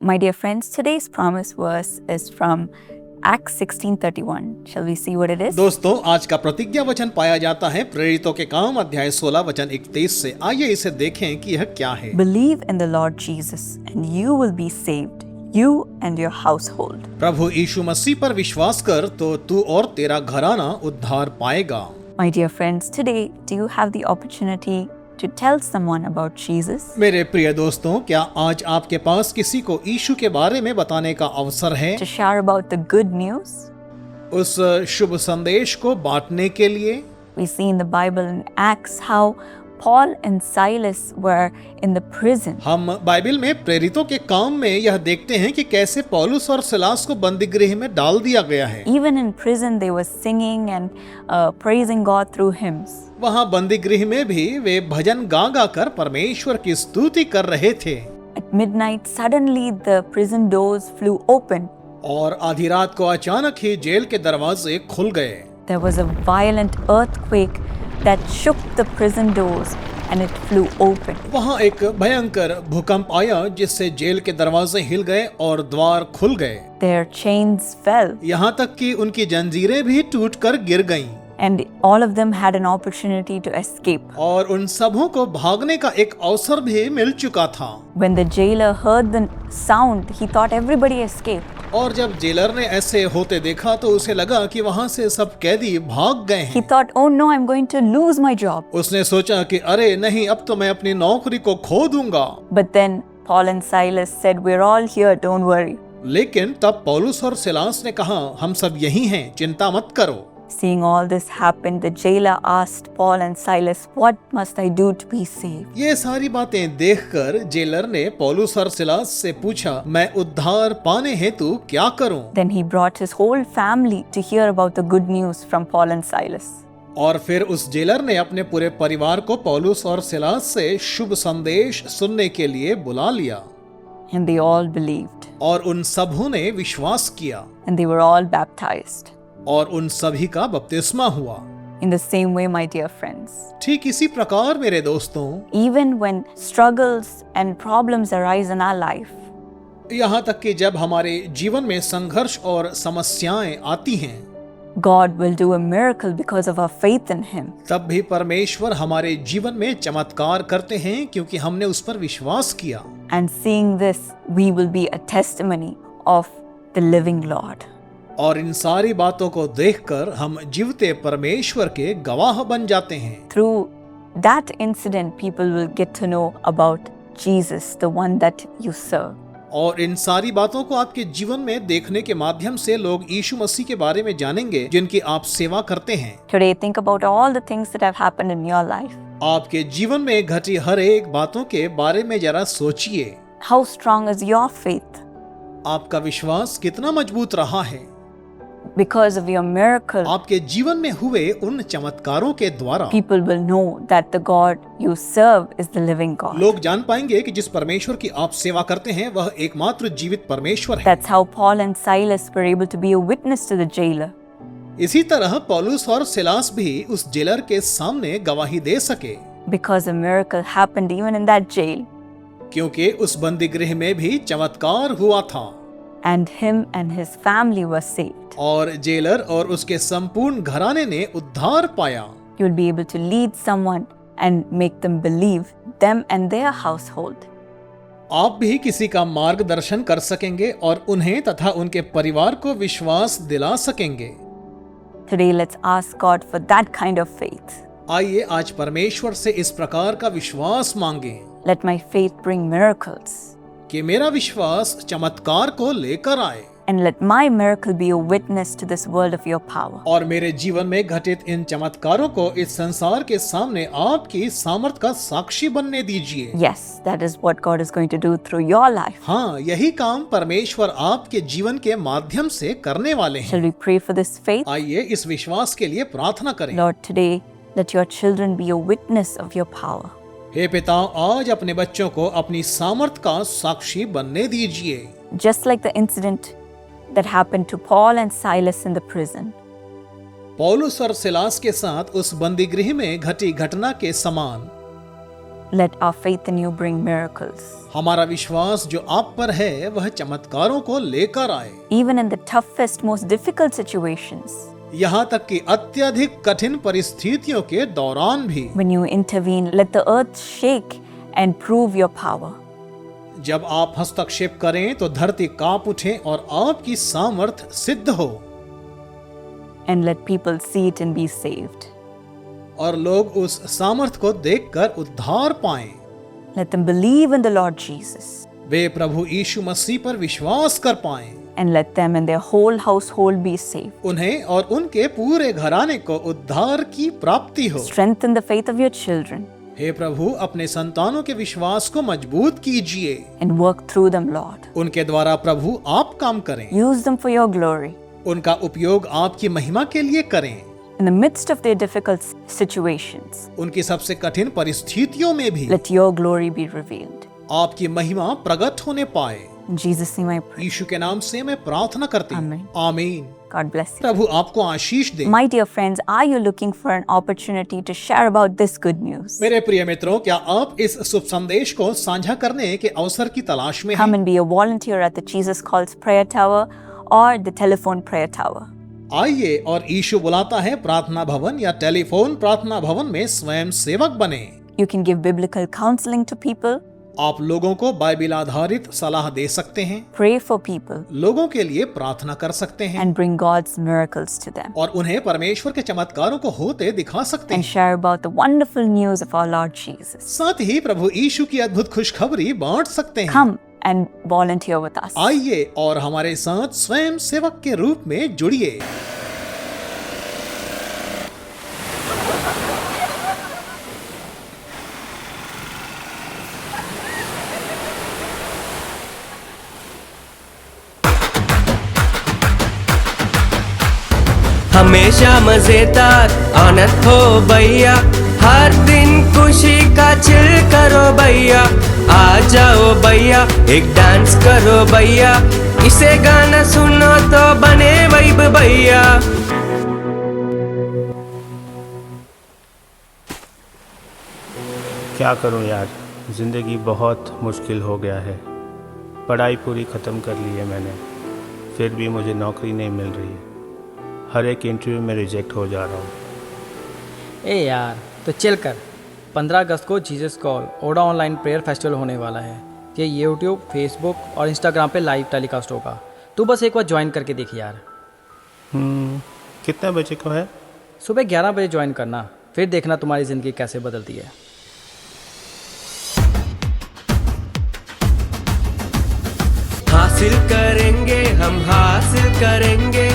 My dear friends, today's promise verse is from Acts 16:31. Shall we see what it is? दोस्तों, आज का प्रतिज्ञा वचन पाया जाता है प्रेरितों के काम अध्याय 16 वचन 31 से। आइए इसे देखें कि यह क्या है। Believe in the Lord Jesus and you will be saved, you and your household. प्रभु यीशु मसीह पर विश्वास कर तो तू और तेरा घराना उद्धार पाएगा। My dear friends, today do you have the opportunity to tell someone about Jesus? मेरे प्रिय दोस्तों, क्या आज आपके पास किसी को यीशु के बारे में बताने का अवसर है? To share about the good news? उस शुभ संदेश को बांटने के लिए We see in the Bible in Acts how Paul and Silas were in the prison. हम बाइबल में प्रेरितों के काम में यह देखते हैं कि कैसे पौलुस और सिलास को बंदीगृह में डाल दिया गया है। Even in prison they were singing and praising God through hymns. वहाँ बंदीगृह में भी वे भजन गा गा कर परमेश्वर की स्तुति कर रहे थे। At midnight suddenly the prison doors flew open. और आधी रात को अचानक ही जेल के दरवाजे खुल गए। There was a violent earthquake that shook the prison doors and it flew open. वहाँ एक भयंकर भूकंप आया जिससे जेल के दरवाजे हिल गए और द्वार खुल गए। Their chains fell यहाँ तक कि उनकी जंजीरें भी टूटकर गिर गईं। and all of them had an opportunity to escape. और उन सबों को भागने का एक अवसर भी मिल चुका था। When the jailer heard the sound, he thought everybody escaped. और जब जेलर ने ऐसे होते देखा तो उसे लगा कि वहाँ से सब कैदी भाग गए He हैं। thought, oh no, I'm going to lose my job. उसने सोचा कि अरे नहीं, अब तो मैं अपनी नौकरी को खो दूंगा। But then Paul and Silas said, we're all here, don't worry. लेकिन तब पौलुस और सिलास ने कहा, हम सब यही हैं, चिंता मत करो। Seeing all this happen, the jailer asked Paul and Silas, what must I do to be saved? ये सारी बातें देखकर जेलर ने पौलुस और सिलास से पूछा, मैं उद्धार पाने हेतु क्या करूं? Then he brought his whole family to hear about the good news from Paul and Silas. और फिर उस जेलर ने अपने पूरे परिवार को पौलुस और सिलास से शुभ संदेश सुनने के लिए बुला लिया। And they all believed. और उन सबों ने विश्वास किया। And they were all baptized. और उन सभी का बपतिस्मा हुआ। In the same way, my dear friends, ठीक इसी प्रकार मेरे दोस्तों, even when struggles and problems arise in our life, यहाँ तक कि जब हमारे जीवन में संघर्ष और समस्याएं आती हैं, God will do a miracle because of our faith in Him. तब भी परमेश्वर हमारे जीवन में चमत्कार करते हैं क्योंकि हमने उस पर विश्वास किया। And seeing this, we will be a testimony of the living Lord. और इन सारी बातों को देखकर हम जीवते परमेश्वर के गवाह बन जाते हैं। Through that incident, people will get to know about Jesus, the one that you serve. और इन सारी बातों को आपके जीवन में देखने के माध्यम से लोग यीशु मसीह के बारे में जानेंगे जिनकी आप सेवा करते हैं। Today, think about all the things that have happened in your life. आपके जीवन में घटी हर एक बातों के बारे में जरा सोचिए। How strong is your faith? आपका विश्वास कितना मजबूत रहा है? Because of your miracle, आपके जीवन में हुए उन चमत्कारों के द्वारा people will know that the God you serve is the living God. लोग जान पाएंगे कि जिस परमेश्वर की आप सेवा करते हैं वह एकमात्र जीवित परमेश्वर है। That's how Paul and Silas were able to be a witness to the jailer. इसी तरह पौलुस और सिलास भी उस जेलर के सामने गवाही दे सके, Because a miracle happened even in that jail. क्योंकि उस बंदीगृह में भी चमत्कार हुआ था। And him and his family were saved. और जेलर और उसके संपूर्ण घराने ने उद्धार पाया। You'll be able to lead someone and make them believe, them and their household. आप भी किसी का मार्गदर्शन कर सकेंगे और उन्हें तथा उनके परिवार को विश्वास दिला सकेंगे। Today, let's ask God for that kind of faith. आइए आज परमेश्वर से इस प्रकार का विश्वास मांगे Let my faith bring miracles. कि मेरा विश्वास चमत्कार को लेकर आए। And let my miracle be a witness to this world of your power. और मेरे जीवन में घटित इन चमत्कारों को इस संसार के सामने आपकी सामर्थ का साक्षी बनने दीजिए। Yes, that is what God is going to do through your life. हाँ, यही काम परमेश्वर आपके जीवन के माध्यम से करने वाले हैं। Shall we pray for this faith? आइए इस विश्वास के लिए प्रार्थना करें। Lord, today, let your children be a witness of your power. हे पिता, आज अपने बच्चों को अपनी सामर्थ का साक्षी बनने दीजिए। Just like the incident that happened to Paul and Silas in the prison. पौलुस और सिलास के साथ उस बंदीगृह में घटी घटना के समान Let our faith in you bring miracles. हमारा विश्वास जो आप पर है वह चमत्कारों को लेकर आए, Even in the toughest, most difficult situations, यहाँ तक कि अत्यधिक कठिन परिस्थितियों के दौरान भी। when you intervene, let the earth shake and prove your power. जब आप हस्तक्षेप करें तो धरती कांप उठे और आपकी सामर्थ सिद्ध हो, And let people see it and be saved. और लोग उस सामर्थ को देखकर उद्धार पाएं। Let them believe in the Lord Jesus. वे प्रभु यीशु मसीह पर विश्वास कर पाएं। And let them and their whole household be saved. उन्हें और उनके पूरे घराने को उद्धार की प्राप्ति हो। Strengthen the faith of your children हे प्रभु, अपने संतानों के विश्वास को मजबूत कीजिए। and work through them, Lord. उनके द्वारा प्रभु आप काम करें। Use them for your glory. उनका उपयोग आपकी महिमा के लिए करें। In the midst of their difficult situations, उनकी सबसे कठिन परिस्थितियों में भी let your glory be revealed. आपकी महिमा प्रकट होने पाए। In Jesus' name I pray. यीशु के नाम से मैं प्रार्थना करती हूँ। Amen. आमीन। God bless you. प्रभु आपको आशीष दे। My dear friends, are you looking for an opportunity to share about this good news? मेरे प्रिय मित्रों, क्या आप इस शुभ संदेश को साझा करने के अवसर की तलाश में हैं? Come and be a volunteer at the Jesus Calls Prayer Tower or the telephone prayer tower. आइए और यीशु बुलाता है प्रार्थना भवन या टेलीफोन प्रार्थना भवन में स्वयं सेवक बने। You can give biblical counseling to people, आप लोगों को बाइबल आधारित सलाह दे सकते हैं, pray for people, लोगों के लिए प्रार्थना कर सकते हैं and bring God's miracles to them. और उन्हें परमेश्वर के चमत्कारों को होते दिखा सकते And हैं। share about the wonderful news of our Lord Jesus. साथ ही प्रभु यीशु की अद्भुत खुशखबरी बांट सकते हैं। Come and volunteer with us. आइए और हमारे साथ स्वयं सेवक के रूप में जुड़िए। हमेशा मजेदार आनंद हो भैया, हर दिन खुशी का चिल करो भैया, आ जाओ भैया एक डांस करो भैया, इसे गाना सुनो तो बने वाइब भैया। क्या करूं यार, ज़िंदगी बहुत मुश्किल हो गया है। पढ़ाई पूरी ख़त्म कर ली है मैंने, फिर भी मुझे नौकरी नहीं मिल रही है। हर एक इंटरव्यू में रिजेक्ट हो जा रहा हूँ। ए यार, तो चिल कर। 15 अगस्त को Jesus call Odia online prayer festival होने वाला है। ये यूट्यूब, फेसबुक और इंस्टाग्राम पे लाइव टेलीकास्ट होगा। तू बस एक बार ज्वाइन करके देख यार। कितने बजे को है? सुबह 11 बजे ज्वाइन करना, फिर देखना तुम्हारी ज़िंदगी कैसे बदलती है। हासिल करेंगे हम, हासिल करेंगे